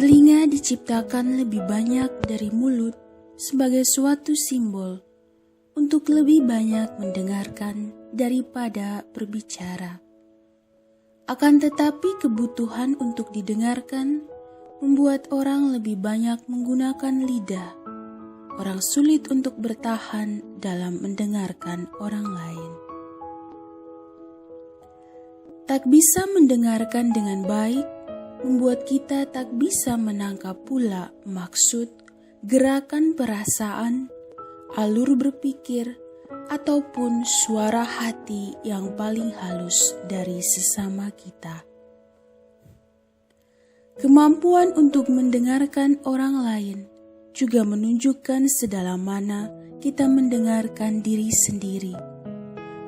Telinga diciptakan lebih banyak dari mulut sebagai suatu simbol untuk lebih banyak mendengarkan daripada berbicara. Akan tetapi kebutuhan untuk didengarkan membuat orang lebih banyak menggunakan lidah. Orang sulit untuk bertahan dalam mendengarkan orang lain. Tak bisa mendengarkan dengan baik membuat kita tak bisa menangkap pula maksud, gerakan perasaan, alur berpikir, ataupun suara hati yang paling halus dari sesama kita. Kemampuan untuk mendengarkan orang lain juga menunjukkan sedalam mana kita mendengarkan diri sendiri.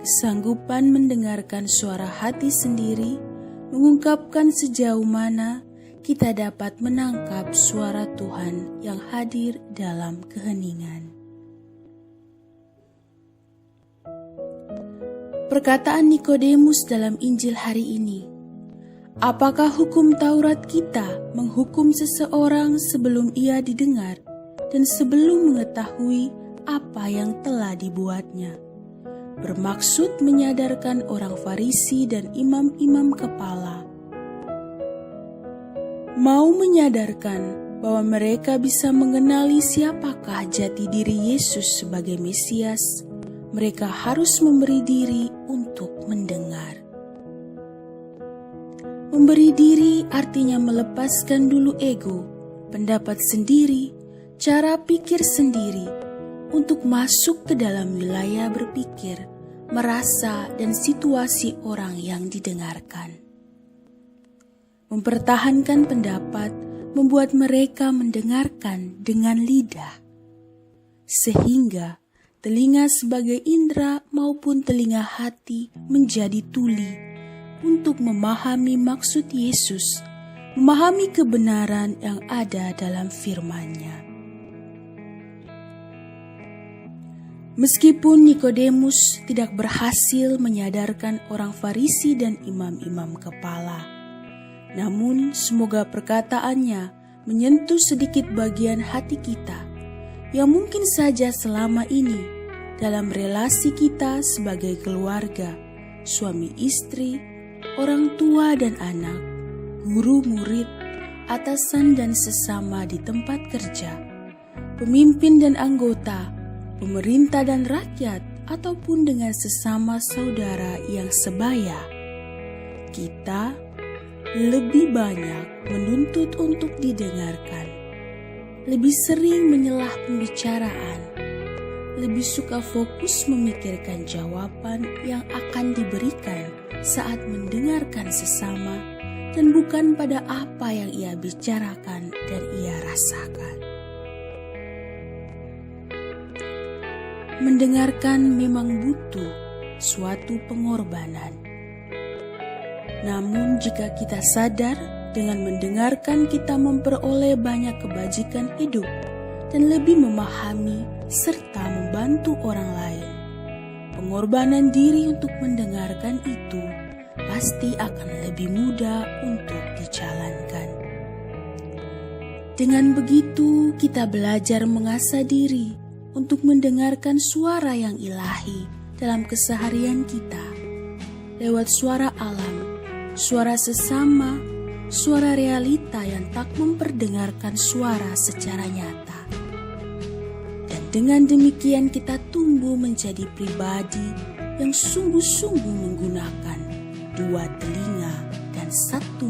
Kesanggupan mendengarkan suara hati sendiri mengungkapkan sejauh mana kita dapat menangkap suara Tuhan yang hadir dalam keheningan. Perkataan Nikodemus dalam Injil hari ini, apakah hukum Taurat kita menghukum seseorang sebelum ia didengar dan sebelum mengetahui apa yang telah dibuatnya? Bermaksud menyadarkan orang Farisi dan imam-imam kepala. Mau menyadarkan bahwa mereka bisa mengenali siapakah jati diri Yesus sebagai Mesias, mereka harus memberi diri untuk mendengar. Memberi diri artinya melepaskan dulu ego, pendapat sendiri, cara pikir sendiri, untuk masuk ke dalam wilayah berpikir, merasa, dan situasi orang yang didengarkan. Mempertahankan pendapat membuat mereka mendengarkan dengan lidah, sehingga telinga sebagai indera maupun telinga hati menjadi tuli untuk memahami maksud Yesus, memahami kebenaran yang ada dalam firman-Nya. Meskipun Nikodemus tidak berhasil menyadarkan orang Farisi dan imam-imam kepala, namun semoga perkataannya menyentuh sedikit bagian hati kita yang mungkin saja selama ini dalam relasi kita sebagai keluarga, suami istri, orang tua dan anak, guru murid, atasan dan sesama di tempat kerja, pemimpin dan anggota, pemerintah dan rakyat, ataupun dengan sesama saudara yang sebaya. Kita lebih banyak menuntut untuk didengarkan, lebih sering menyelah pembicaraan, lebih suka fokus memikirkan jawaban yang akan diberikan saat mendengarkan sesama, dan bukan pada apa yang ia bicarakan dan ia rasakan. Mendengarkan memang butuh suatu pengorbanan. Namun jika kita sadar dengan mendengarkan kita memperoleh banyak kebajikan hidup dan lebih memahami serta membantu orang lain, pengorbanan diri untuk mendengarkan itu pasti akan lebih mudah untuk dijalankan. Dengan begitu kita belajar mengasah diri untuk mendengarkan suara yang ilahi dalam keseharian kita, lewat suara alam, suara sesama, suara realita yang tak memperdengarkan suara secara nyata. Dan dengan demikian kita tumbuh menjadi pribadi yang sungguh-sungguh menggunakan dua telinga dan satu